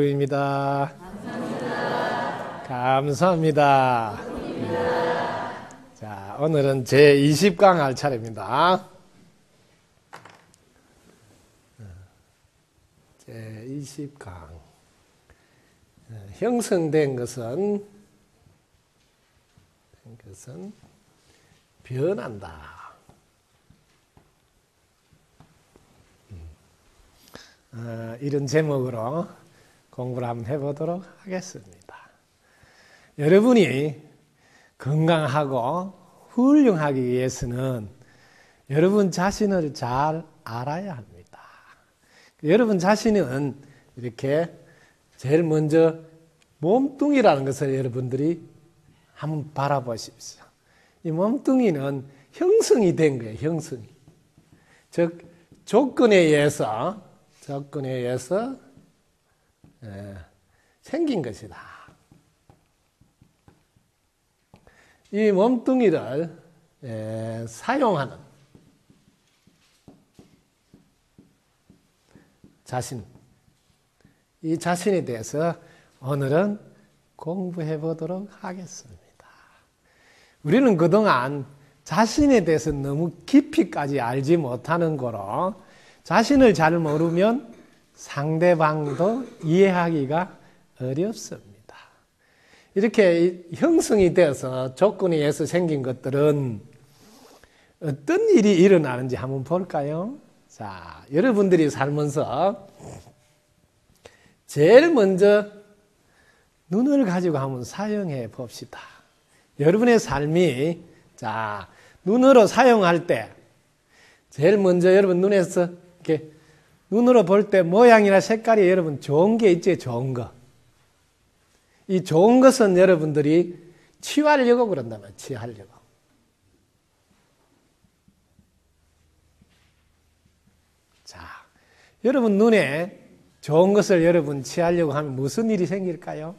부입니다. 감사합니다. 자, 오늘은 제20강 할 차례입니다. 제20강. 형성된 것은 변한다. 이런 제목으로 공부를 한번 해보도록 하겠습니다. 여러분이 건강하고 훌륭하기 위해서는 여러분 자신을 잘 알아야 합니다. 여러분 자신은 이렇게 제일 먼저 몸뚱이라는 것을 여러분들이 한번 바라보십시오. 이 몸뚱이는 형성이 된 거예요. 형성이. 즉 조건에 의해서 생긴 것이다. 이 몸뚱이를 사용하는 자신, 이 자신에 대해서 오늘은 공부해 보도록 하겠습니다. 우리는 그동안 자신에 대해서 너무 깊이까지 알지 못하는 거로 자신을 잘 모르면 상대방도 이해하기가 어렵습니다. 이렇게 형성이 되어서 조건에 의해서 생긴 것들은 어떤 일이 일어나는지 한번 볼까요? 자, 여러분들이 살면서 제일 먼저 눈을 가지고 한번 사용해 봅시다. 여러분의 삶이 자, 눈으로 사용할 때 제일 먼저 여러분 눈에서 이렇게 눈으로 볼 때 모양이나 색깔이 여러분 좋은 게 있지, 좋은 거. 이 좋은 것은 여러분들이 취하려고 그런다면 취하려고. 자, 여러분 눈에 좋은 것을 여러분 취하려고 하면 무슨 일이 생길까요?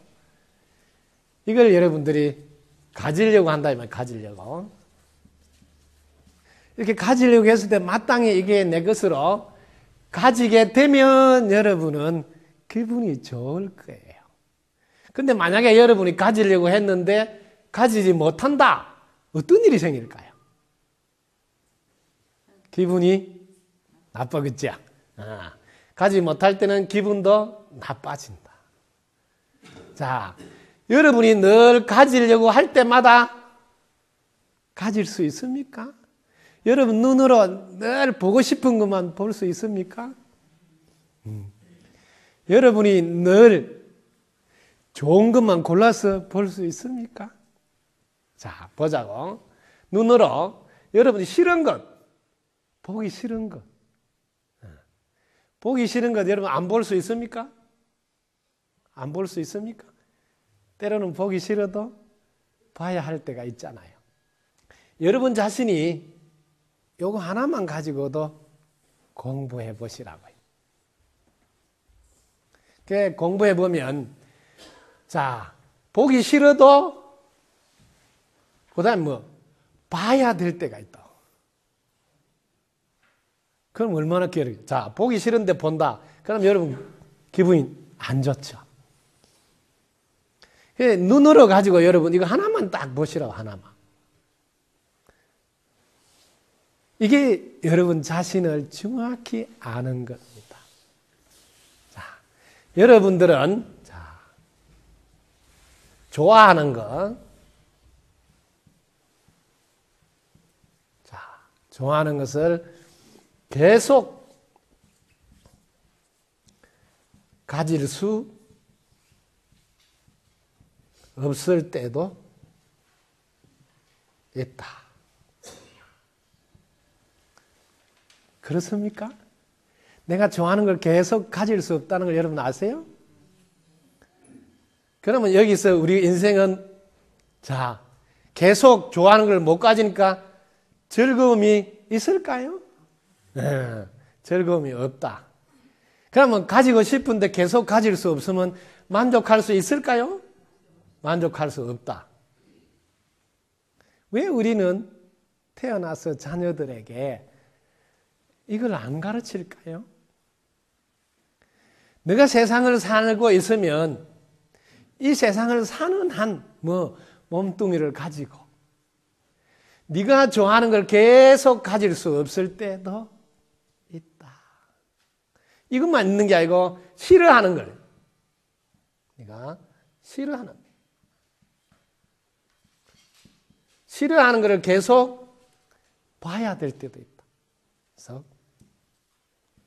이걸 여러분들이 가지려고 한다면 가지려고. 이렇게 가지려고 했을 때 마땅히 이게 내 것으로 가지게 되면 여러분은 기분이 좋을 거예요. 근데 만약에 여러분이 가지려고 했는데 가지지 못한다. 어떤 일이 생길까요? 기분이 나빠겠죠. 가지 못할 때는 기분도 나빠진다. 자, 여러분이 늘 가지려고 할 때마다 가질 수 있습니까? 여러분 눈으로 늘 보고 싶은 것만 볼 수 있습니까? 여러분이 늘 좋은 것만 골라서 볼 수 있습니까? 자, 보자고. 눈으로 여러분이 싫은 것, 보기 싫은 것. 보기 싫은 것 여러분 안 볼 수 있습니까? 안 볼 수 있습니까? 때로는 보기 싫어도 봐야 할 때가 있잖아요. 여러분 자신이 요거 하나만 가지고도 공부해 보시라고요. 그 공부해 보면 자, 보기 싫어도 그다음 봐야 될 때가 있다. 그럼 얼마나 기다려? 자, 보기 싫은데 본다. 그럼 여러분 기분이 안 좋죠. 눈으로 가지고 여러분 이거 하나만 딱 보시라고 하나만. 이게 여러분 자신을 정확히 아는 겁니다. 자, 여러분들은 자, 좋아하는 거, 자, 좋아하는 것을 계속 가질 수 없을 때도 있다. 그렇습니까? 내가 좋아하는 걸 계속 가질 수 없다는 걸 여러분 아세요? 그러면 여기서 우리 인생은 자, 계속 좋아하는 걸 못 가지니까 즐거움이 있을까요? 네, 즐거움이 없다. 그러면 가지고 싶은데 계속 가질 수 없으면 만족할 수 있을까요? 만족할 수 없다. 왜 우리는 태어나서 자녀들에게 이걸 안 가르칠까요? 내가 세상을 살고 있으면 이 세상을 사는 한 몸뚱이를 가지고 네가 좋아하는 걸 계속 가질 수 없을 때도 있다. 이것만 있는 게 아니고 싫어하는 걸 네가 싫어하는 것을 계속 봐야 될 때도 있다. 그래서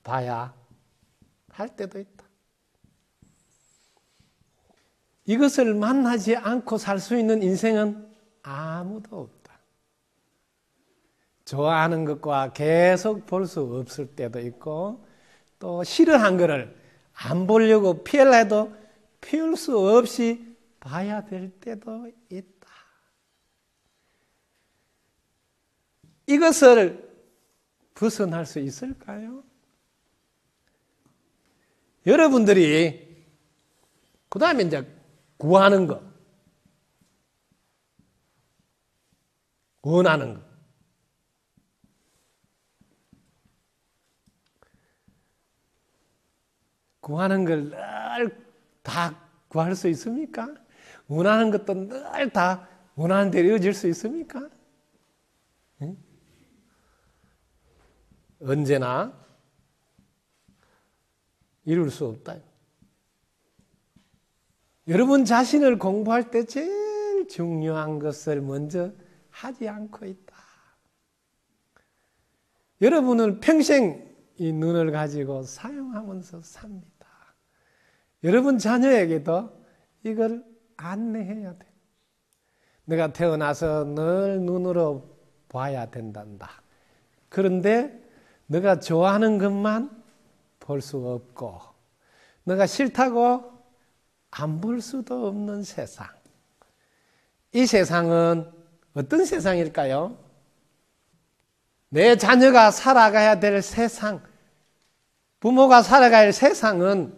봐야 할 때도 있다. 이것을 만나지 않고 살 수 있는 인생은 아무도 없다. 좋아하는 것과 계속 볼 수 없을 때도 있고 또 싫어한 것을 안 보려고 피하려 해도 피할 수 없이 봐야 될 때도 있다. 이것을 벗어날 수 있을까요? 여러분들이 그 다음에 이제 구하는 거, 원하는 거. 구하는 걸 늘 다 구할 수 있습니까? 원하는 것도 늘 다 원하는 대로 이루어질 수 있습니까? 응? 언제나 이룰 수 없다. 여러분 자신을 공부할 때 제일 중요한 것을 먼저 하지 않고 있다. 여러분은 평생 이 눈을 가지고 사용하면서 삽니다. 여러분 자녀에게도 이걸 안내해야 돼. 내가 태어나서 늘 눈으로 봐야 된단다. 그런데 내가 좋아하는 것만 볼 수 없고 내가 싫다고 안 볼 수도 없는 세상. 이 세상은 어떤 세상일까요? 내 자녀가 살아가야 될 세상, 부모가 살아가야 할 세상은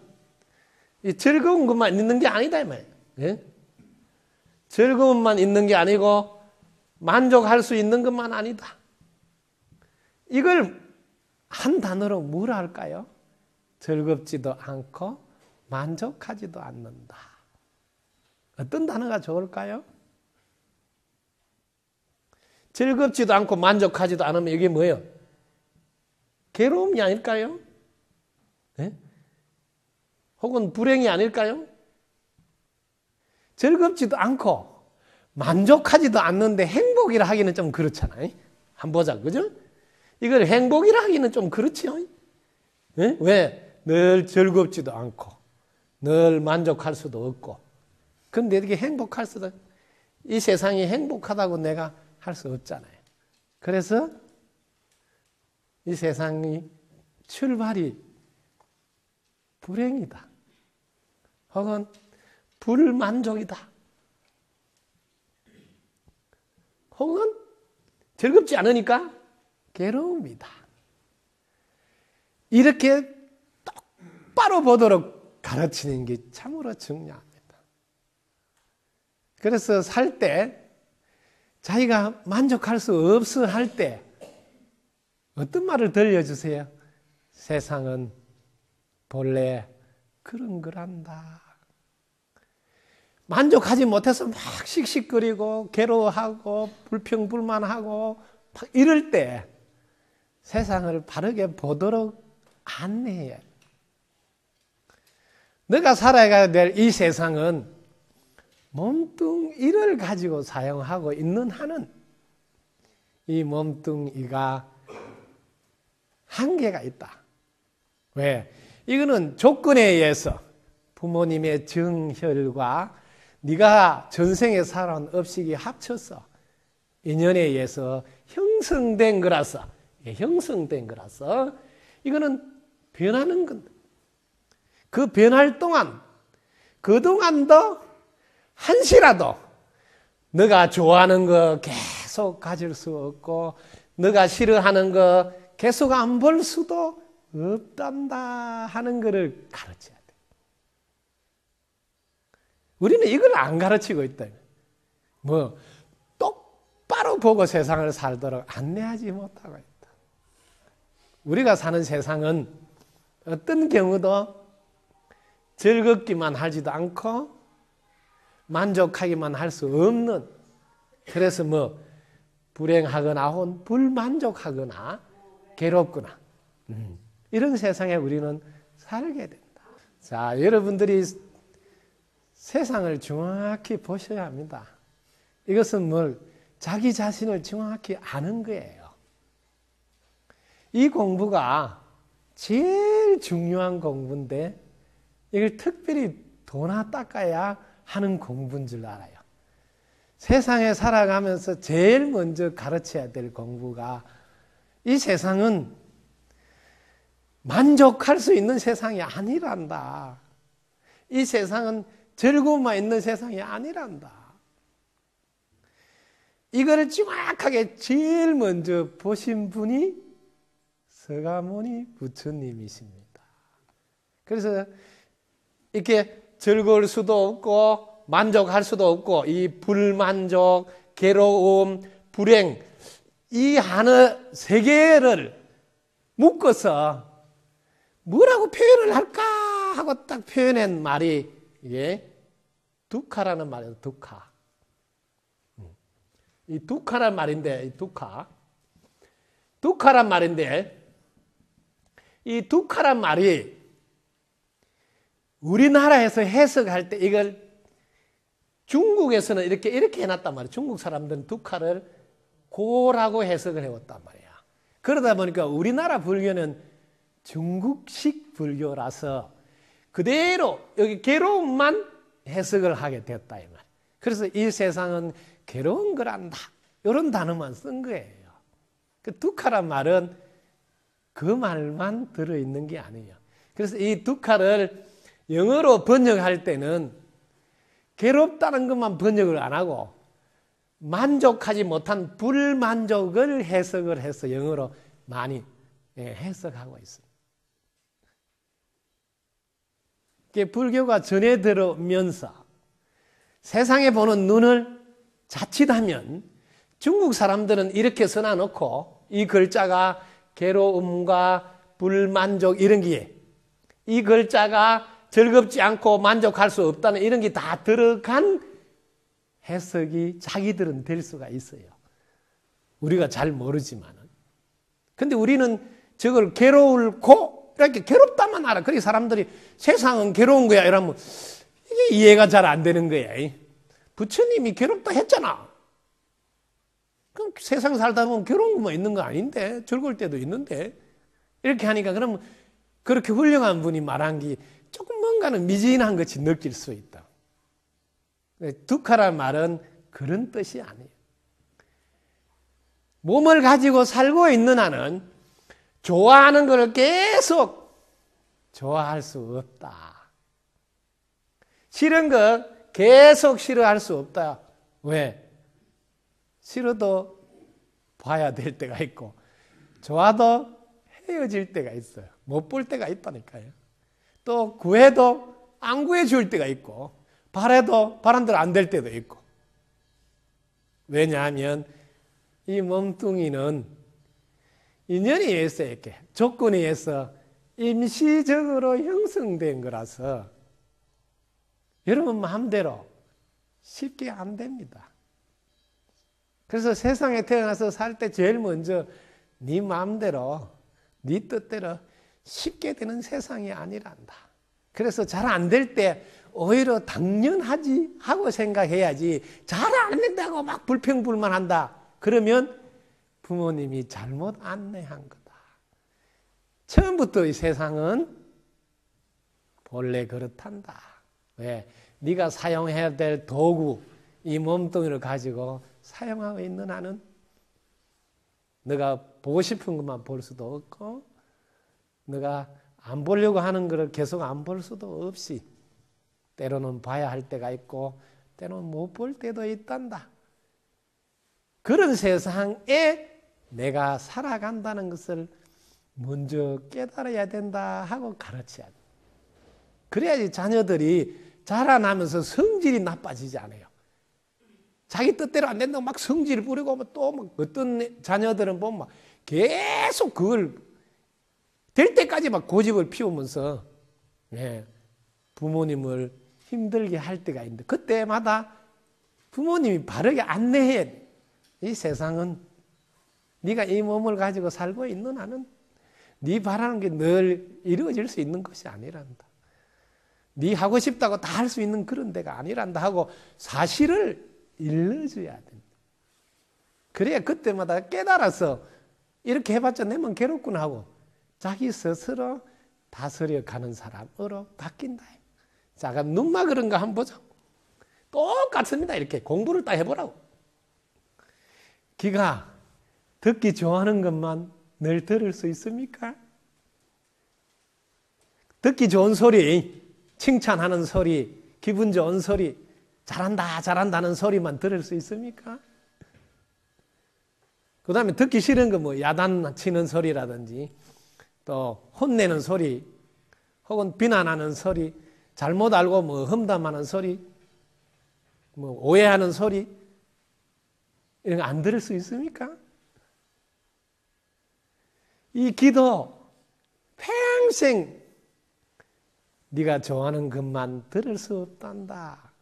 이 즐거운 것만 있는 게 아니다 이 말이에요. 예? 즐거움만 있는 게 아니고 만족할 수 있는 것만 아니다. 이걸 한 단어로 뭐라 할까요? 즐겁지도 않고 만족하지도 않는다. 어떤 단어가 좋을까요? 즐겁지도 않고 만족하지도 않으면 이게 뭐예요? 괴로움이 아닐까요? 네? 혹은 불행이 아닐까요? 즐겁지도 않고 만족하지도 않는데 행복이라 하기는 좀 그렇잖아요. 한번 보자, 그죠? 이걸 행복이라 하기는 좀 그렇지요. 네? 왜? 늘 즐겁지도 않고 늘 만족할 수도 없고 그런데 이렇게 행복할 수도 이 세상이 행복하다고 내가 할 수 없잖아요. 그래서 이 세상이 출발이 불행이다. 혹은 불만족이다. 혹은 즐겁지 않으니까 괴로움이다. 이렇게 똑바로 보도록 가르치는 게 참으로 중요합니다. 그래서 살 때 자기가 만족할 수 없어 할 때 어떤 말을 들려주세요? 세상은 본래 그런 거란다. 만족하지 못해서 막 씩씩거리고 괴로워하고 불평불만하고 막 이럴 때 세상을 바르게 보도록 안내해요. 너가 살아가야 될 이 세상은 몸뚱이를 가지고 사용하고 있는 한은 이 몸뚱이가 한계가 있다. 왜? 이거는 조건에 의해서 부모님의 정혈과 네가 전생에 살아온 업식이 합쳐서 인연에 의해서 형성된 거라서 이거는 변하는 건데 그 변할 동안 그동안도 한시라도 너가 좋아하는 거 계속 가질 수 없고 너가 싫어하는 거 계속 안 볼 수도 없단다 하는 것을 가르쳐야 돼. 우리는 이걸 안 가르치고 있다. 똑바로 보고 세상을 살도록 안내하지 못하고 있다. 우리가 사는 세상은 어떤 경우도 즐겁기만 하지도 않고 만족하기만 할 수 없는, 그래서 뭐 불행하거나 혹은 불만족하거나 괴롭거나 이런 세상에 우리는 살게 된다. 자, 여러분들이 세상을 정확히 보셔야 합니다. 이것은 뭘 자기 자신을 정확히 아는 거예요. 이 공부가 제일 중요한 공부인데 이걸 특별히 도나 닦아야 하는 공부인 줄 알아요. 세상에 살아가면서 제일 먼저 가르쳐야 될 공부가, 이 세상은 만족할 수 있는 세상이 아니란다. 이 세상은 즐거움만 있는 세상이 아니란다. 이거를 정확하게 제일 먼저 보신 분이 서가모니 부처님이십니다. 그래서 이렇게 즐거울 수도 없고 만족할 수도 없고, 이 불만족, 괴로움, 불행, 이 하나 세 개를 묶어서 뭐라고 표현을 할까 하고 딱 표현한 말이 이게 두카라는 말이에요. 두카. 이 두카란 말인데, 이 두카란 말인데, 이 두카란 말이 우리나라에서 해석할 때 이걸 중국에서는 이렇게 해놨단 말이에요. 중국 사람들은 두카를 고라고 해석을 해왔단 말이야. 그러다 보니까 우리나라 불교는 중국식 불교라서 그대로 여기 괴로움만 해석을 하게 됐다 이 말. 그래서 이 세상은 괴로운 거란다, 이런 단어만 쓴 거예요. 그 두카란 말은 그 말만 들어있는 게 아니에요. 그래서 이 두카를 영어로 번역할 때는 괴롭다는 것만 번역을 안 하고 만족하지 못한 불만족을 해석을 해서 영어로 많이 해석하고 있습니다. 불교가 전해 들어오면서 세상에 보는 눈을 자칫하면 중국 사람들은 이렇게 써놔놓고 이 글자가 괴로움과 불만족 이런 게, 이 글자가 즐겁지 않고 만족할 수 없다는 이런 게 다 들어간 해석이 자기들은 될 수가 있어요. 우리가 잘 모르지만은. 근데 우리는 저걸 괴로울고 이렇게 괴롭다만 알아. 그러니까 사람들이 세상은 괴로운 거야 이러면 이게 이해가 잘 안 되는 거야. 부처님이 괴롭다 했잖아. 그럼 세상 살다 보면 괴로운 것만 있는 거 아닌데, 즐거울 때도 있는데, 이렇게 하니까 그러면 그렇게 훌륭한 분이 말한 게 조금 뭔가는 미진한 것이 느낄 수 있다. 두카란 말은 그런 뜻이 아니에요. 몸을 가지고 살고 있는 한은 좋아하는 것을 계속 좋아할 수 없다. 싫은 거 계속 싫어할 수 없다. 왜? 싫어도 봐야 될 때가 있고 좋아도 헤어질 때가 있어요. 못 볼 때가 있다니까요. 또 구해도 안 구해줄 때가 있고 바래도 바란 대로 안 될 때도 있고. 왜냐하면 이 몸뚱이는 인연에 의해서 이렇게 조건에 의해서 임시적으로 형성된 거라서 여러분 마음대로 쉽게 안 됩니다. 그래서 세상에 태어나서 살 때 제일 먼저 네 마음대로 네 뜻대로 쉽게 되는 세상이 아니란다. 그래서 잘 안 될 때 오히려 당연하지 하고 생각해야지, 잘 안 된다고 막 불평불만한다. 그러면 부모님이 잘못 안내한 거다. 처음부터 이 세상은 본래 그렇단다. 왜? 네가 사용해야 될 도구, 이 몸뚱이를 가지고 사용하고 있는 한은 네가 보고 싶은 것만 볼 수도 없고 네가 안 보려고 하는 것을 계속 안 볼 수도 없이 때로는 봐야 할 때가 있고 때로는 못 볼 때도 있단다. 그런 세상에 내가 살아간다는 것을 먼저 깨달아야 된다 하고 가르쳐야 돼. 그래야지 자녀들이 자라나면서 성질이 나빠지지 않아요. 자기 뜻대로 안 된다고 막 성질을 부리고 또 막 어떤 자녀들은 보면 막 계속 그걸 될 때까지 막 고집을 피우면서 부모님을 힘들게 할 때가 있는데 그때마다 부모님이 바르게 안내해야 돼. 이 세상은 네가 이 몸을 가지고 살고 있는 한은 네 바라는 게 늘 이루어질 수 있는 것이 아니란다. 네 하고 싶다고 다 할 수 있는 그런 데가 아니란다 하고 사실을 일러줘야 된다. 그래야 그때마다 깨달아서 이렇게 해봤자 내만 괴롭구나 하고 자기 스스로 다스려 가는 사람으로 바뀐다. 자, 그럼 눈마 그런 거 한번 보자. 똑같습니다. 이렇게 공부를 딱 해보라고. 귀가 듣기 좋아하는 것만 늘 들을 수 있습니까? 듣기 좋은 소리, 칭찬하는 소리, 기분 좋은 소리, 잘한다, 잘한다는 소리만 들을 수 있습니까? 그 다음에 듣기 싫은 거 뭐 야단치는 소리라든지 또 혼내는 소리 혹은 비난하는 소리, 잘못 알고 뭐 험담하는 소리, 뭐 오해하는 소리 이런 거 안 들을 수 있습니까? 이 기도 평생 네가 좋아하는 것만 들을 수 없단다.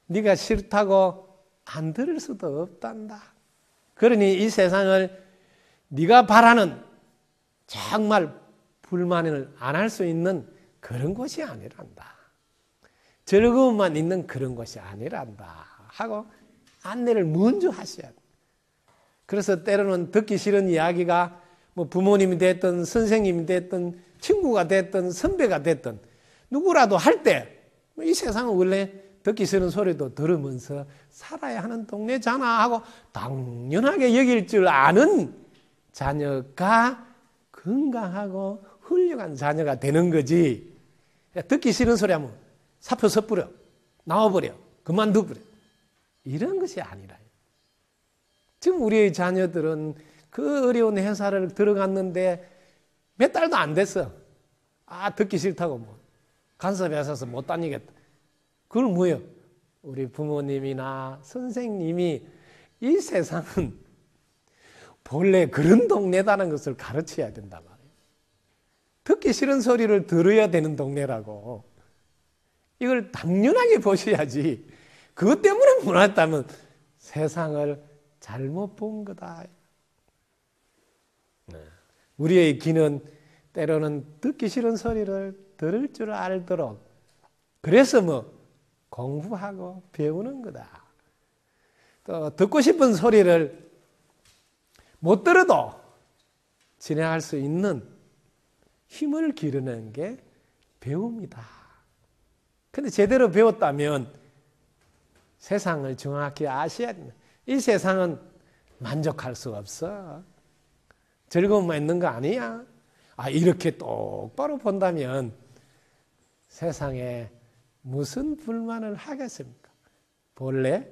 네가 싫다고 안 들을 수도 없단다. 그러니 이 세상을 네가 바라는 정말 불만을 안 할 수 있는 그런 곳이 아니란다. 즐거움만 있는 그런 곳이 아니란다 하고 안내를 먼저 하셔야 돼. 그래서 때로는 듣기 싫은 이야기가 뭐 부모님이 됐든 선생님이 됐든 친구가 됐든 선배가 됐든 누구라도 할 때 이 세상은 원래 듣기 싫은 소리도 들으면서 살아야 하는 동네잖아 하고 당연하게 여길 줄 아는 자녀가 건강하고 훌륭한 자녀가 되는 거지. 듣기 싫은 소리 하면 사표 섣부려 나와버려 그만둬버려 이런 것이 아니라. 지금 우리의 자녀들은 그 어려운 회사를 들어갔는데 몇 달도 안 됐어. 아, 듣기 싫다고 뭐 간섭에 있어서 못 다니겠다. 그걸 뭐예요? 우리 부모님이나 선생님이 이 세상은 본래 그런 동네다는 것을 가르쳐야 된단 말이에요. 듣기 싫은 소리를 들어야 되는 동네라고. 이걸 당연하게 보셔야지. 그것 때문에 몰랐다면 세상을 잘못 본 거다. 우리의 귀는 때로는 듣기 싫은 소리를 들을 줄 알도록 그래서 뭐 공부하고 배우는 거다. 또 듣고 싶은 소리를 못 들어도 진행할 수 있는 힘을 기르는 게 배움이다. 근데 제대로 배웠다면 세상을 정확히 아셔야 된다. 이 세상은 만족할 수 없어. 즐거움만 있는 거 아니야. 아, 이렇게 똑바로 본다면 세상에 무슨 불만을 하겠습니까? 본래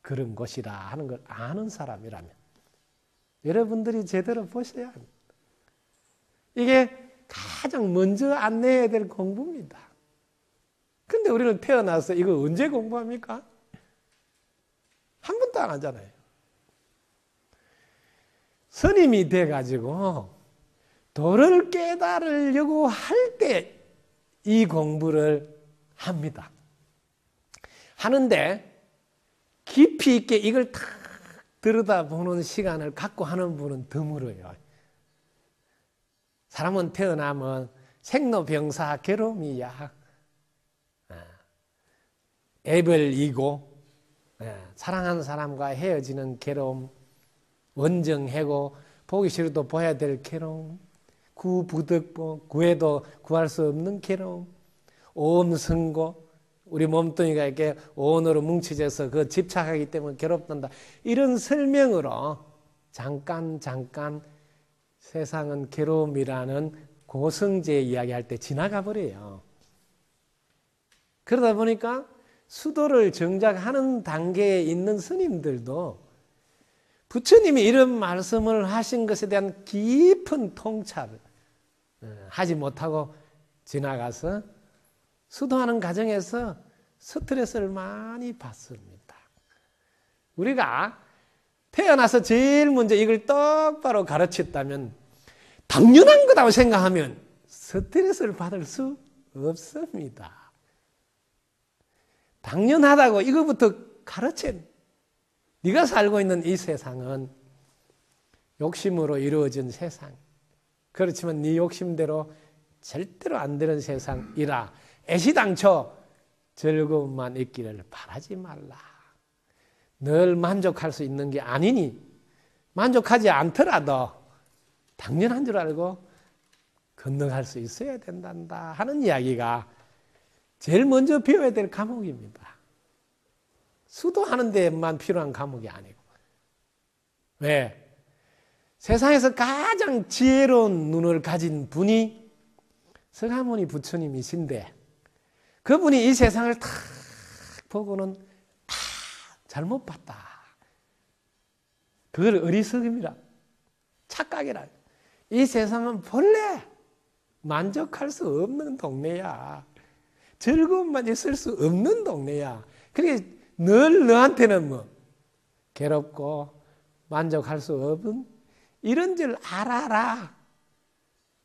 그런 것이다 하는 걸 아는 사람이라면 여러분들이 제대로 보셔야 합니다. 이게 가장 먼저 안내해야 될 공부입니다. 근데 우리는 태어나서 이거 언제 공부합니까? 한 번도 안 하잖아요. 스님이 돼가지고 도를 깨달으려고 할 때 이 공부를 합니다. 하는데 깊이 있게 이걸 탁 들여다보는 시간을 갖고 하는 분은 드물어요. 사람은 태어나면 생로병사 괴로움이야. 애벌이고 사랑하는 사람과 헤어지는 괴로움, 원정해고 보기 싫어도 봐야 될 괴로움, 구부득보 구해도 구할 수 없는 괴로움, 오음승고 우리 몸뚱이가 이렇게 오온으로 뭉쳐져서 그 집착하기 때문에 괴롭단다. 이런 설명으로 잠깐 세상은 괴로움이라는 고성제 이야기할 때 지나가 버려요. 그러다 보니까 수도를 정작하는 단계에 있는 스님들도 부처님이 이런 말씀을 하신 것에 대한 깊은 통찰을 하지 못하고 지나가서 수도하는 과정에서 스트레스를 많이 받습니다. 우리가 태어나서 제일 먼저 이걸 똑바로 가르쳤다면 당연한 거라고 생각하면 스트레스를 받을 수 없습니다. 당연하다고 이거부터 가르쳐. 네가 살고 있는 이 세상은 욕심으로 이루어진 세상. 그렇지만 네 욕심대로 절대로 안 되는 세상이라 애시당초 즐거움만 있기를 바라지 말라. 늘 만족할 수 있는 게 아니니 만족하지 않더라도 당연한 줄 알고 건너갈 수 있어야 된단다 하는 이야기가 제일 먼저 배워야 될 과목입니다. 수도하는 데만 필요한 과목이 아니고. 왜? 세상에서 가장 지혜로운 눈을 가진 분이 서가모니 부처님이신데 그분이 이 세상을 탁 보고는 잘못 봤다. 그걸 어리석음이라 착각이라. 이 세상은 본래 만족할 수 없는 동네야. 즐거움만 있을 수 없는 동네야. 그러니까 늘 너한테는 뭐 괴롭고 만족할 수 없는 이런 줄 알아라.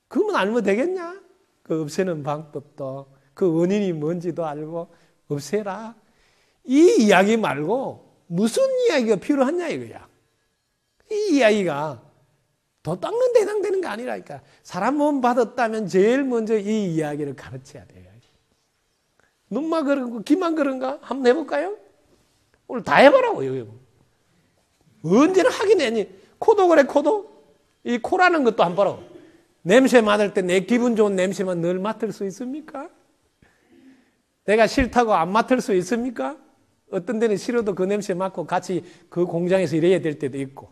그러면 알면 되겠냐? 그 없애는 방법도 그 원인이 뭔지도 알고 없애라. 이 이야기 말고 무슨 이야기가 필요하냐 이거야. 이 이야기가 도 닦는 데 해당되는 게 아니라니까. 사람 몸 받았다면 제일 먼저 이 이야기를 가르쳐야 돼요. 눈만 그런가 귀만 그런가 한번 해볼까요? 오늘 다 해보라고. 여기 언제나 하긴 해니. 코도 그래 코도. 이 코라는 것도 한번 보라고. 냄새 맡을 때 내 기분 좋은 냄새만 늘 맡을 수 있습니까? 내가 싫다고 안 맡을 수 있습니까? 어떤 데는 싫어도 그 냄새 맡고 같이 그 공장에서 일해야 될 때도 있고,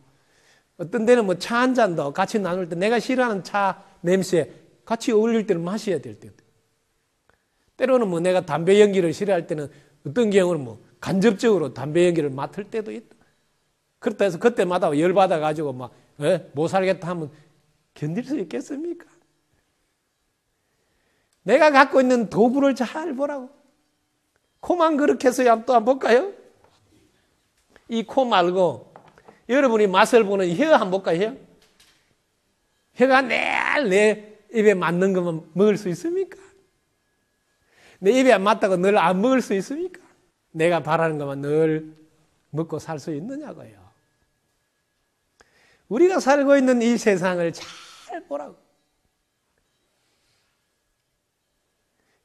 어떤 데는 뭐 차 한 잔도 같이 나눌 때 내가 싫어하는 차 냄새 같이 어울릴 때는 마셔야 될 때도. 때로는 뭐 내가 담배 연기를 싫어할 때는 어떤 경우는 뭐 간접적으로 담배 연기를 맡을 때도 있다. 그렇다 해서 그때마다 열받아가지고 막, 못 살겠다 하면 견딜 수 있겠습니까? 내가 갖고 있는 도구를 잘 보라고. 코만 그렇게 해서야 또 한번 볼까요? 이 코 말고 여러분이 맛을 보는 혀 한번 볼까요? 혀가 늘 내 입에 맞는 것만 먹을 수 있습니까? 내 입에 안 맞다고 늘 안 먹을 수 있습니까? 내가 바라는 것만 늘 먹고 살 수 있느냐고요. 우리가 살고 있는 이 세상을 잘 보라고.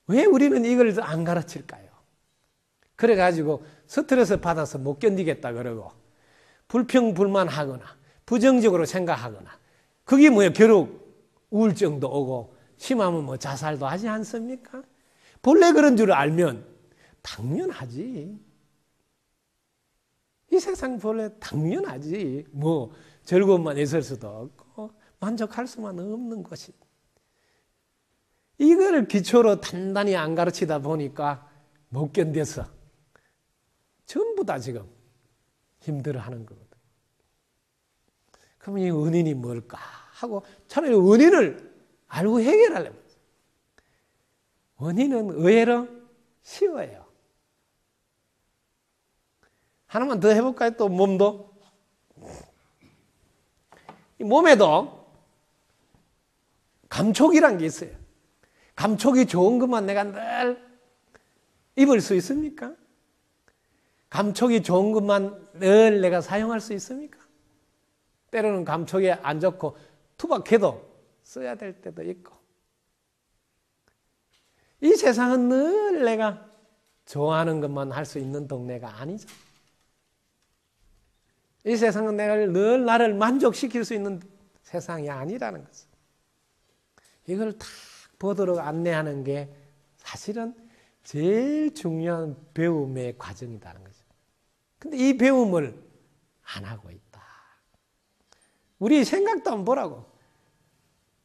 왜 우리는 이걸 안 가르칠까요? 그래가지고 스트레스 받아서 못 견디겠다 그러고 불평불만하거나 부정적으로 생각하거나 그게 뭐예요? 결국 우울증도 오고 심하면 뭐 자살도 하지 않습니까? 본래 그런 줄 알면 당연하지. 이 세상 본래 당연하지. 뭐 즐거움만 있을 수도 없고 만족할 수만 없는 것이. 이걸 기초로 단단히 안 가르치다 보니까 못 견뎌서 전부 다 지금 힘들어하는 거거든. 그러면 이 원인이 뭘까 하고 차라리 원인을 알고 해결하려면 원인은 의외로 쉬워요. 하나만 더 해볼까요? 또 몸도. 이 몸에도 감촉이란 게 있어요. 감촉이 좋은 것만 내가 늘 입을 수 있습니까? 감촉이 좋은 것만 늘 내가 사용할 수 있습니까? 때로는 감촉이 안 좋고 투박해도 써야 될 때도 있고. 이 세상은 늘 내가 좋아하는 것만 할 수 있는 동네가 아니죠. 이 세상은 내가 늘 나를 만족시킬 수 있는 세상이 아니라는 거죠. 이걸 딱 보도록 안내하는 게 사실은 제일 중요한 배움의 과정이라는 거죠. 근데 이 배움을 안 하고 있다. 우리 생각도 한번 보라고.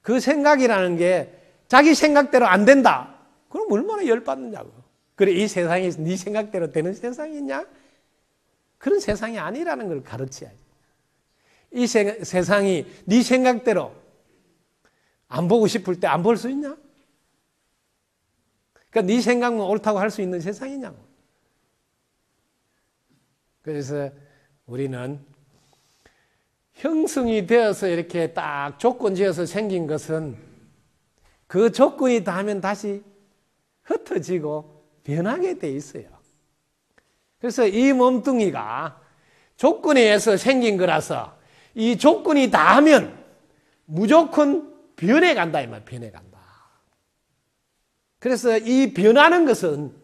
그 생각이라는 게 자기 생각대로 안 된다. 그럼 얼마나 열받느냐고. 그래 이 세상이 네 생각대로 되는 세상이냐? 그런 세상이 아니라는 걸 가르쳐야지. 이 세상이 네 생각대로 안 보고 싶을 때 안 볼 수 있냐? 그러니까 네 생각만 옳다고 할 수 있는 세상이냐고. 그래서 우리는 형성이 되어서 이렇게 딱 조건 지어서 생긴 것은 그 조건이 닿으면 다시 흩어지고 변하게 돼 있어요. 그래서 이 몸뚱이가 조건에 의해서 생긴 거라서 이 조건이 닿으면 무조건 변해간다 이 말, 변해간다. 그래서 이 변하는 것은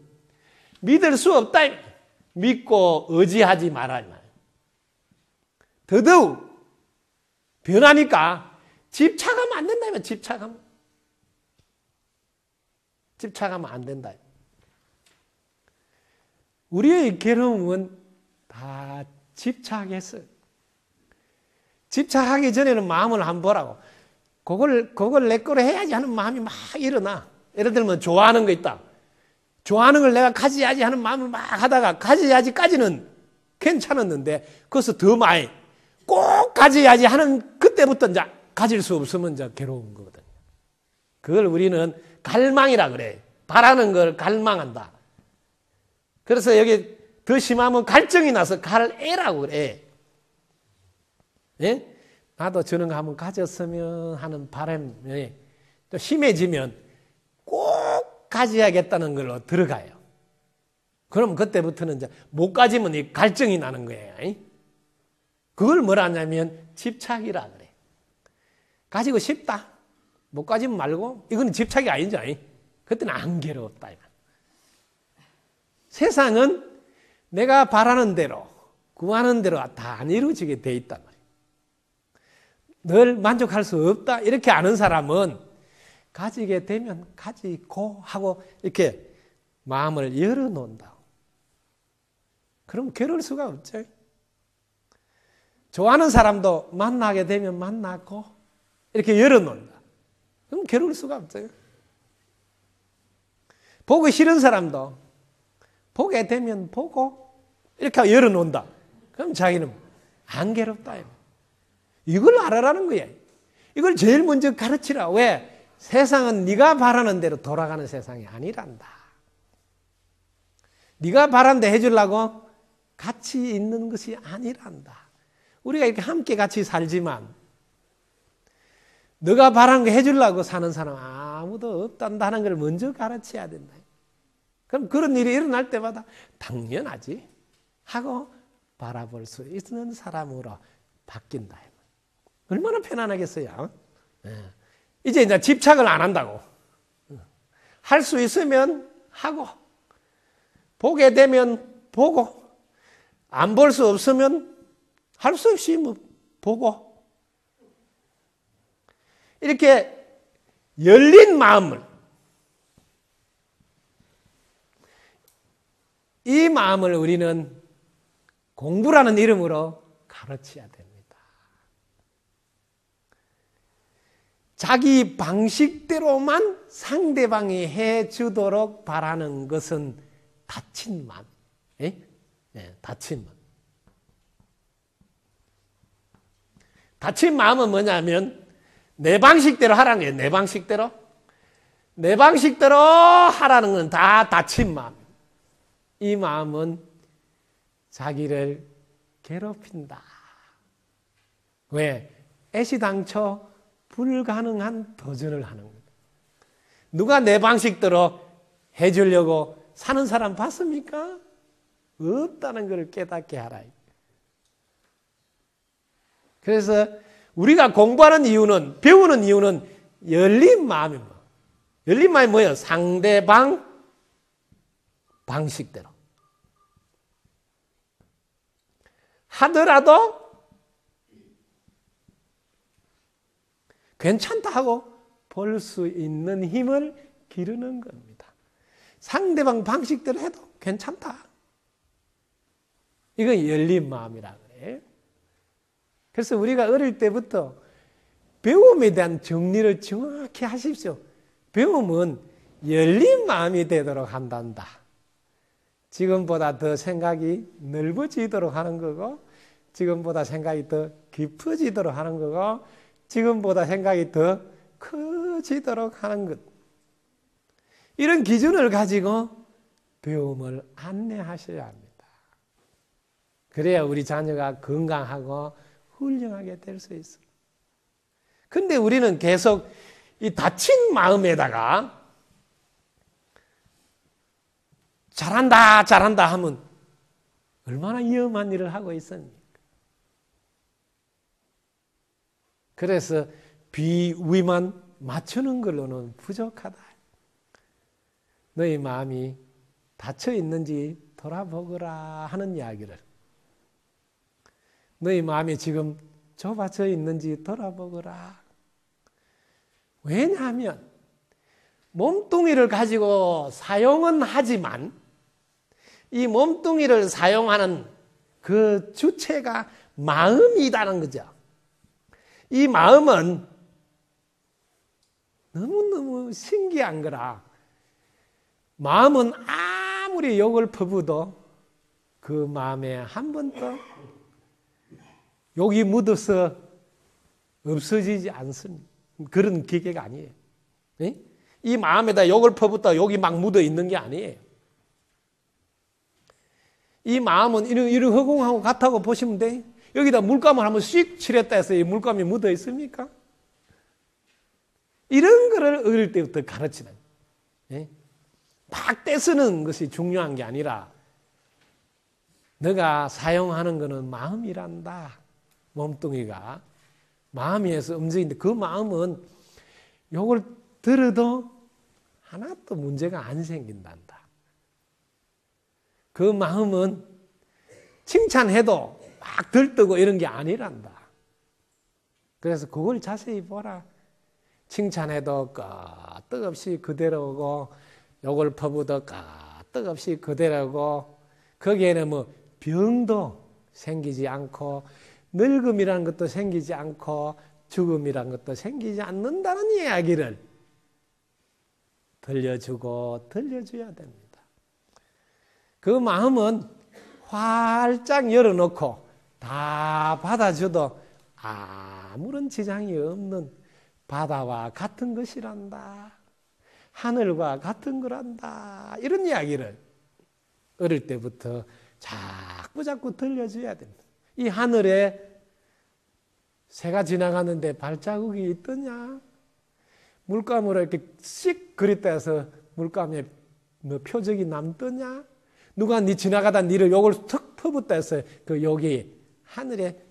믿을 수 없다. 믿고 의지하지 마라 이 말. 더더욱 변하니까 집착하면 안 된다 이 말. 집착하면 안 된다. 우리의 괴로움은 다 집착했어요. 집착하기 전에는 마음을 한번 보라고. 그걸 내 거로 해야지 하는 마음이 막 일어나. 예를 들면 좋아하는 거 있다. 좋아하는 걸 내가 가져야지 하는 마음을 막 하다가 가져야지까지는 괜찮았는데 거기서 더 많이 꼭 가져야지 하는 그때부터 이제 가질 수 없으면 이제 괴로운 거거든요. 그걸 우리는 갈망이라 그래. 바라는 걸 갈망한다. 그래서 여기 더 심하면 갈증이 나서 갈애라고 그래. 예? 나도 저런 거 한번 가졌으면 하는 바람이 또 심해지면 꼭 가져야겠다는 걸로 들어가요. 그럼 그때부터는 이제 못 가지면 이 갈증이 나는 거예요. 그걸 뭐라 하냐면 집착이라 그래. 가지고 싶다. 못 가지면 말고 이건 집착이 아니죠. 그때는 안 괴로웠다. 세상은 내가 바라는 대로 구하는 대로 다 안 이루어지게 돼 있단 말이에요. 늘 만족할 수 없다 이렇게 아는 사람은 가지게 되면 가지고 하고 이렇게 마음을 열어놓는다. 그럼 괴로울 수가 없죠. 좋아하는 사람도 만나게 되면 만나고 이렇게 열어놓는다. 그럼 괴로울 수가 없어요. 보고 싫은 사람도 보게 되면 보고 이렇게 열어놓는다. 그럼 자기는 안 괴롭다. 이걸 알아라는 거야. 이걸 제일 먼저 가르치라. 왜? 세상은 네가 바라는 대로 돌아가는 세상이 아니란다. 네가 바라는 대 해주려고 같이 있는 것이 아니란다. 우리가 이렇게 함께 같이 살지만 너가 바라는 거 해주려고 사는 사람 아무도 없단다는 걸 먼저 가르쳐야 된다. 그럼 그런 일이 일어날 때마다 당연하지 하고 바라볼 수 있는 사람으로 바뀐다. 얼마나 편안하겠어요. 이제 집착을 안 한다고. 할 수 있으면 하고 보게 되면 보고 안 볼 수 없으면 할 수 없이 뭐 보고 이렇게 열린 마음을 이 마음을 우리는 공부라는 이름으로 가르쳐야 됩니다. 자기 방식대로만 상대방이 해주도록 바라는 것은 다친 마음. 다친 마음. 다친 마음은 뭐냐면 내 방식대로 하라는 거예요. 내 방식대로. 내 방식대로 하라는 건 다 다친 마음. 이 마음은 자기를 괴롭힌다. 왜? 애시당초 불가능한 도전을 하는 거예요. 누가 내 방식대로 해주려고 사는 사람 봤습니까? 없다는 걸 깨닫게 하라. 그래서 우리가 공부하는 이유는, 배우는 이유는 열린 마음입니다. 열린 마음이 뭐예요? 상대방 방식대로. 하더라도 괜찮다 하고 볼 수 있는 힘을 기르는 겁니다. 상대방 방식대로 해도 괜찮다. 이건 열린 마음이라 그래. 그래서 우리가 어릴 때부터 배움에 대한 정리를 정확히 하십시오. 배움은 열린 마음이 되도록 한단다. 지금보다 더 생각이 넓어지도록 하는 거고, 지금보다 생각이 더 깊어지도록 하는 거고, 지금보다 생각이 더 커지도록 하는 것. 이런 기준을 가지고 배움을 안내하셔야 합니다. 그래야 우리 자녀가 건강하고 훌륭하게 될 수 있어요. 근데 우리는 계속 이 다친 마음에다가 잘한다 하면 얼마나 위험한 일을 하고 있습니까? 그래서 비위만 맞추는 걸로는 부족하다. 너희 마음이 닫혀 있는지 돌아보거라 하는 이야기를. 너희 마음이 지금 좁아져 있는지 돌아보거라. 왜냐하면 몸뚱이를 가지고 사용은 하지만 이 몸뚱이를 사용하는 그 주체가 마음이라는 거죠. 이 마음은 너무너무 신기한 거라. 마음은 아무리 욕을 퍼부어도 그 마음에 한 번도 욕이 묻어서 없어지지 않습니다. 그런 기계가 아니에요. 이 마음에다 욕을 퍼붓다 욕이 막 묻어 있는 게 아니에요. 이 마음은 이런 허공하고 같다고 보시면 돼. 여기다 물감을 한번 씩 칠했다 해서 이 물감이 묻어 있습니까? 이런 거를 어릴 때부터 가르치는. 막 떼쓰는 것이 중요한 게 아니라 너가 사용하는 거는 마음이란다. 몸뚱이가 마음에서 움직이는데 그 마음은 욕을 들어도 하나도 문제가 안 생긴단다. 그 마음은 칭찬해도 막 들뜨고 이런 게 아니란다. 그래서 그걸 자세히 보라. 칭찬해도 끄떡없이 그대로고 욕을 퍼부어도 끄떡없이 그대로고 거기에는 뭐 병도 생기지 않고 늙음이라는 것도 생기지 않고 죽음이라는 것도 생기지 않는다는 이야기를 들려주고 들려줘야 됩니다. 그 마음은 활짝 열어놓고 다 받아줘도 아무런 지장이 없는 바다와 같은 것이란다. 하늘과 같은 거란다. 이런 이야기를 어릴 때부터 자꾸 들려줘야 됩니다. 이 하늘에 새가 지나가는데 발자국이 있더냐? 물감으로 이렇게 씩 그렸다 해서 물감에 뭐 표적이 남더냐? 누가 네 지나가다 니를 욕을 턱 퍼붓다 해서 그 욕이 하늘에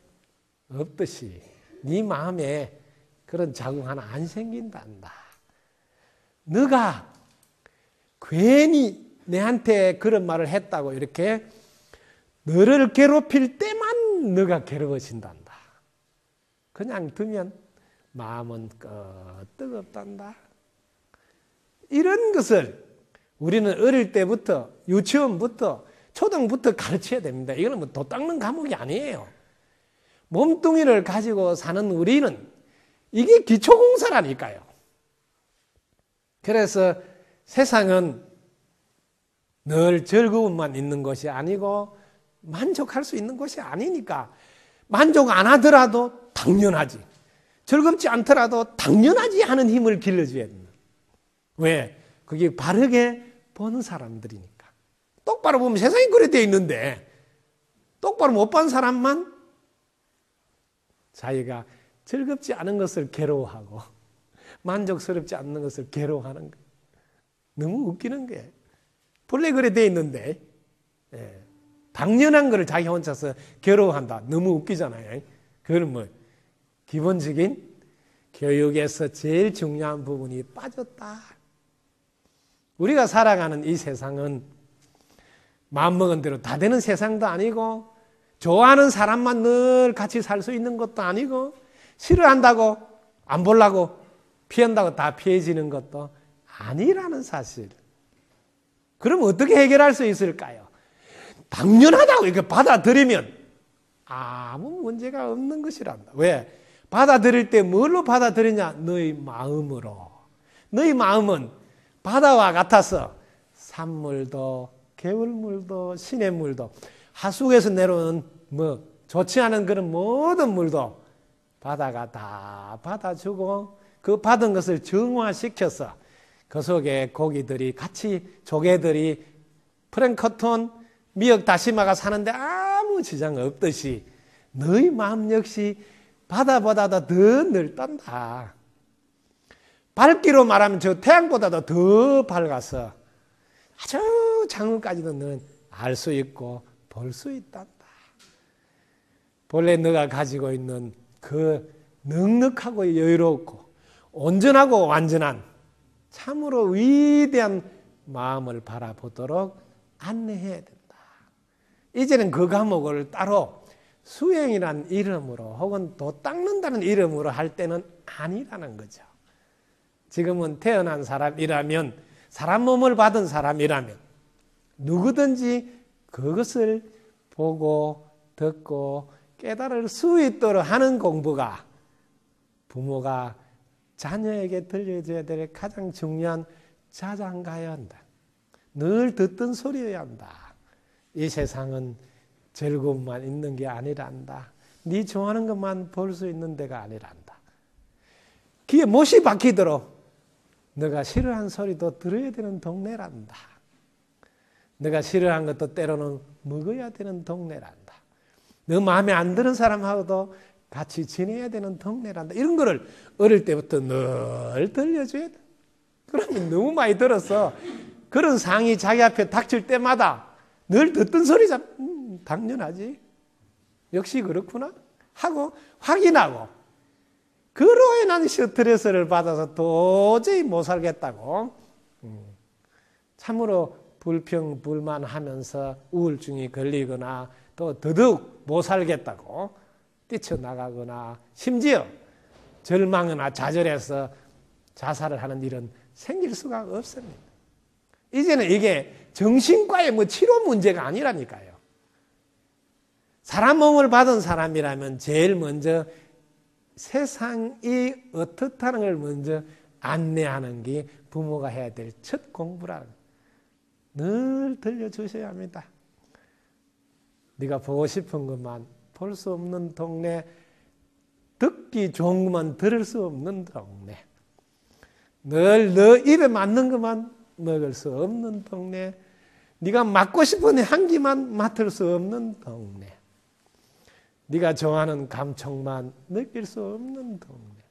없듯이 네 마음에 그런 자국 하나 안 생긴단다. 너가 괜히 내한테 그런 말을 했다고 이렇게 너를 괴롭힐 때만 너가 괴로워진단다. 그냥 두면 마음은 끄떡없단다. 이런 것을 우리는 어릴 때부터 유치원부터 초등부터 가르쳐야 됩니다. 이거는 뭐 도 닦는 과목이 아니에요. 몸뚱이를 가지고 사는 우리는 이게 기초공사라니까요. 그래서 세상은 늘 즐거움만 있는 것이 아니고 만족할 수 있는 것이 아니니까 만족 안 하더라도 당연하지. 즐겁지 않더라도 당연하지 하는 힘을 길러줘야 된다. 왜? 그게 바르게 보는 사람들이니까. 똑바로 보면 세상이 그래 되어 있는데 똑바로 못 본 사람만 자기가 즐겁지 않은 것을 괴로워하고 만족스럽지 않는 것을 괴로워하는 거예요. 너무 웃기는 거예요. 본래 그래 되어 있는데 당연한 거를 자기 혼자서 괴로워한다. 너무 웃기잖아요. 그건 뭐 기본적인 교육에서 제일 중요한 부분이 빠졌다. 우리가 살아가는 이 세상은 마음먹은 대로 다 되는 세상도 아니고 좋아하는 사람만 늘 같이 살 수 있는 것도 아니고 싫어한다고 안 보려고 피한다고 다 피해지는 것도 아니라는 사실. 그럼 어떻게 해결할 수 있을까요? 당연하다고 이렇게 받아들이면 아무 문제가 없는 것이란다. 왜? 받아들일 때 뭘로 받아들이냐? 너희 마음으로. 너희 마음은 바다와 같아서 산물도 개울물도 시냇물도 하수구에서 내려오는 뭐 좋지 않은 그런 모든 물도 바다가 다 받아주고 그 받은 것을 정화시켜서 그 속에 고기들이 같이 조개들이 플랭크톤 미역 다시마가 사는데 아무 지장 없듯이 너희 마음 역시 바다보다도 더 넓단다. 밝기로 말하면 저 태양보다도 더 밝아서 아주 장을까지도 너는 알 수 있고 볼 수 있단다. 본래 너가 가지고 있는 그 넉넉하고 여유롭고 온전하고 완전한 참으로 위대한 마음을 바라보도록 안내해야 된다. 이제는 그 과목을 따로 수행이란 이름으로 혹은 도 닦는다는 이름으로 할 때는 아니라는 거죠. 지금은 태어난 사람이라면, 사람 몸을 받은 사람이라면 누구든지 그것을 보고 듣고 깨달을 수 있도록 하는 공부가 부모가 자녀에게 들려줘야 될 가장 중요한 자장가여야 한다. 늘 듣던 소리여야 한다. 이 세상은 즐거움만 있는 게 아니란다. 네 좋아하는 것만 볼 수 있는 데가 아니란다. 귀에 못이 박히도록 너가 싫어하는 소리도 들어야 되는 동네란다. 너가 싫어하는 것도 때로는 먹어야 되는 동네란다. 너 마음에 안 드는 사람하고도 같이 지내야 되는 동네란다. 이런 거를 어릴 때부터 늘 들려줘야 돼. 그러면 너무 많이 들어서 그런 상이 자기 앞에 닥칠 때마다 늘 듣던 소리잖아. 당연하지. 역시 그렇구나 하고 확인하고 그로 인한 스트레스를 받아서 도저히 못 살겠다고 참으로 불평불만하면서 우울증이 걸리거나 또 더더욱 못 살겠다고 뛰쳐나가거나 심지어 절망이나 좌절해서 자살을 하는 일은 생길 수가 없습니다. 이제는 이게 정신과의 치료 문제가 아니라니까요. 사람 몸을 받은 사람이라면 제일 먼저 세상이 어떻다는 걸 먼저 안내하는 게 부모가 해야 될 첫 공부라는 거예요. 늘 들려주셔야 합니다. 네가 보고 싶은 것만 볼 수 없는 동네, 듣기 좋은 것만 들을 수 없는 동네, 늘 너 입에 맞는 것만 먹을 수 없는 동네, 네가 맡고 싶은 향기만 맡을 수 없는 동네, 네가 좋아하는 감촉만 느낄 수 없는 동네,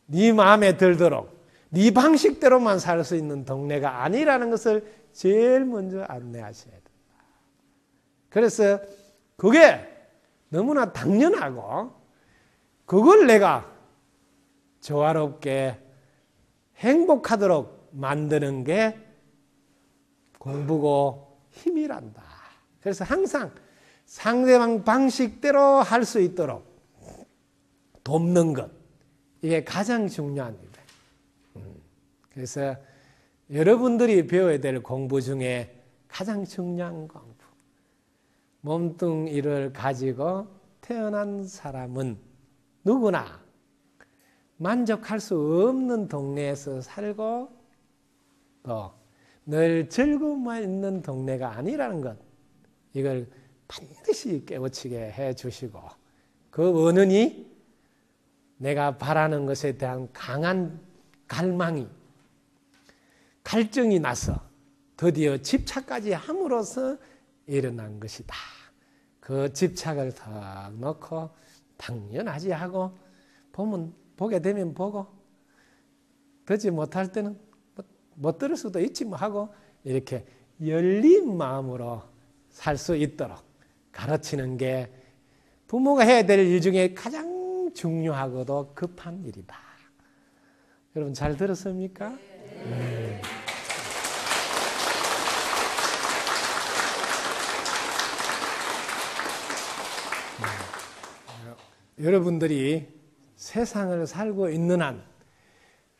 네 마음에 들도록 네 방식대로만 살 수 있는 동네가 아니라는 것을 제일 먼저 안내하셔야 된다. 그래서 그게 너무나 당연하고 그걸 내가 조화롭게 행복하도록 만드는 게 공부고 힘이란다. 그래서 항상 상대방 방식대로 할 수 있도록 돕는 것, 이게 가장 중요합니다. 그래서 여러분들이 배워야 될 공부 중에 가장 중요한 공부, 몸뚱이를 가지고 태어난 사람은 누구나 만족할 수 없는 동네에서 살고 또 늘 즐거움만 있는 동네가 아니라는 것, 이걸 반드시 깨우치게 해 주시고 그 원인이 내가 바라는 것에 대한 강한 갈망이, 갈증이 나서 드디어 집착까지 함으로써 일어난 것이다. 그 집착을 탁 놓고 당연하지 하고 보게 되면 보고 듣지 못할 때는 못 들을 수도 있지 뭐 하고 이렇게 열린 마음으로 살 수 있도록 가르치는 게 부모가 해야 될 일 중에 가장 중요하고도 급한 일이다. 여러분 잘 들었습니까? 네. 여러분들이 세상을 살고 있는 한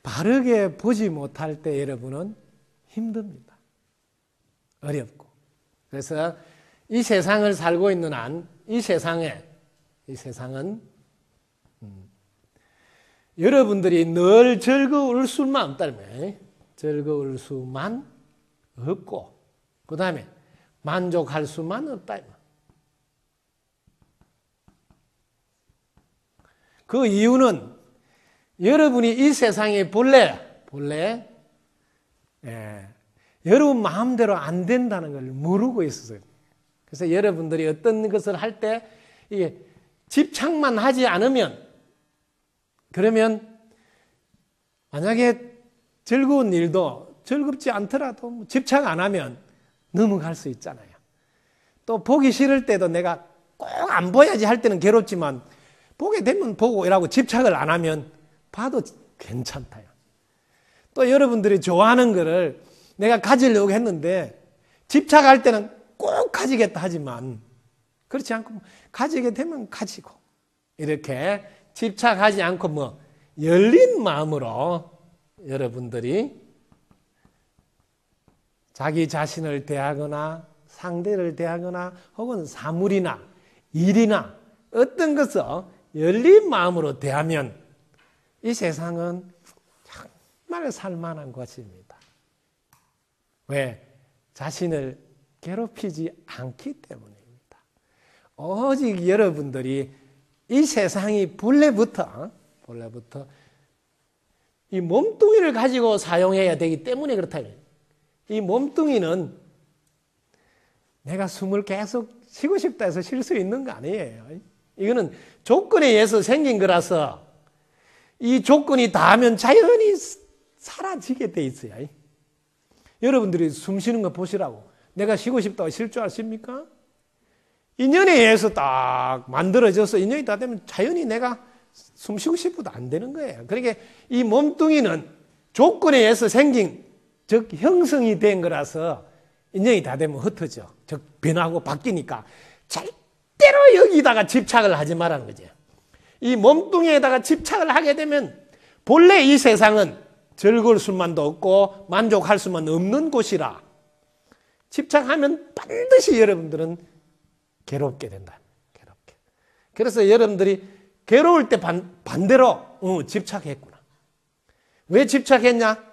바르게 보지 못할 때 여러분은 힘듭니다. 어렵고. 그래서 이 세상을 살고 있는 한 이 세상은 여러분들이 늘 즐거울 수만 없다면 즐거울 수만 없고 그 다음에 만족할 수만 없다. 그 이유는 여러분이 이 세상에 본래 여러분 마음대로 안 된다는 걸 모르고 있었어요. 그래서 여러분들이 어떤 것을 할 때 이게 집착만 하지 않으면 그러면 만약에 즐거운 일도 즐겁지 않더라도 집착 안 하면 넘어갈 수 있잖아요. 또 보기 싫을 때도 내가 꼭 안 보야지 할 때는 괴롭지만 보게 되면 보고 이라고 집착을 안 하면 봐도 괜찮다요. 또 여러분들이 좋아하는 거를 내가 가지려고 했는데 집착할 때는 꼭 가지겠다 하지만 그렇지 않고 가지게 되면 가지고 이렇게 집착하지 않고 열린 마음으로 여러분들이 자기 자신을 대하거나 상대를 대하거나 혹은 사물이나 일이나 어떤 것을 열린 마음으로 대하면 이 세상은 정말 살만한 것입니다. 왜? 자신을 괴롭히지 않기 때문입니다. 오직 여러분들이 이 세상이 본래부터 이 몸뚱이를 가지고 사용해야 되기 때문에 그렇다. 이 몸뚱이는 내가 숨을 계속 쉬고 싶다 해서 쉴 수 있는 거 아니에요. 이거는 조건에 의해서 생긴 거라서 이 조건이 닿으면 자연히 사라지게 돼 있어요. 여러분들이 숨 쉬는 거 보시라고. 내가 쉬고 싶다고 쉴 줄 아십니까? 인연에 의해서 딱 만들어져서 인연이 다 되면 자연히 내가 숨 쉬고 싶어도 안 되는 거예요. 그러니까 이 몸뚱이는 조건에 의해서 생긴, 즉 형성이 된 거라서 인연이 다 되면 흩어져. 즉 변하고 바뀌니까 절대로 여기다가 집착을 하지 말라는 거죠. 이 몸뚱이에다가 집착을 하게 되면 본래 이 세상은 즐거울 수만도 없고 만족할 수만 없는 곳이라 집착하면 반드시 여러분들은 괴롭게 된다. 괴롭게. 그래서 여러분들이 괴로울 때 반대로 집착했구나. 왜 집착했냐?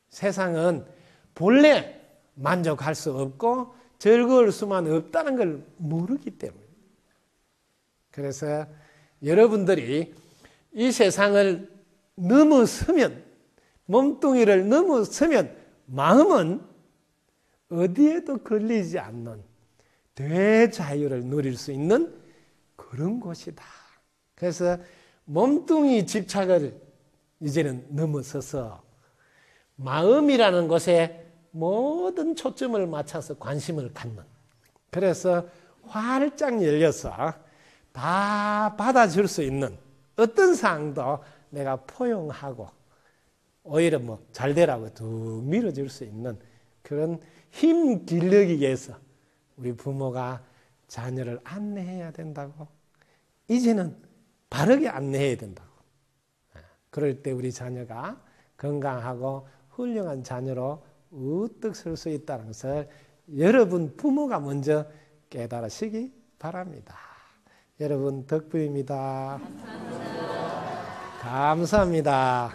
세상은 본래 만족할 수 없고 즐거울 수만 없다는 걸 모르기 때문에. 그래서 여러분들이 이 세상을 넘어서면, 몸뚱이를 넘어서면 마음은 어디에도 걸리지 않는 대자유를 누릴 수 있는 그런 곳이다. 그래서 몸뚱이 집착을 이제는 넘어서서 마음이라는 곳에 모든 초점을 맞춰서 관심을 갖는, 그래서 활짝 열려서 다 받아줄 수 있는 어떤 상황도 내가 포용하고 오히려 잘 되라고 툭 밀어줄 수 있는 그런 힘 기르기 위해서 우리 부모가 자녀를 안내해야 된다고. 이제는 바르게 안내해야 된다고. 그럴 때 우리 자녀가 건강하고 훌륭한 자녀로 우뚝 설 수 있다는 것을 여러분 부모가 먼저 깨달으시기 바랍니다. 여러분 덕분입니다. 감사합니다.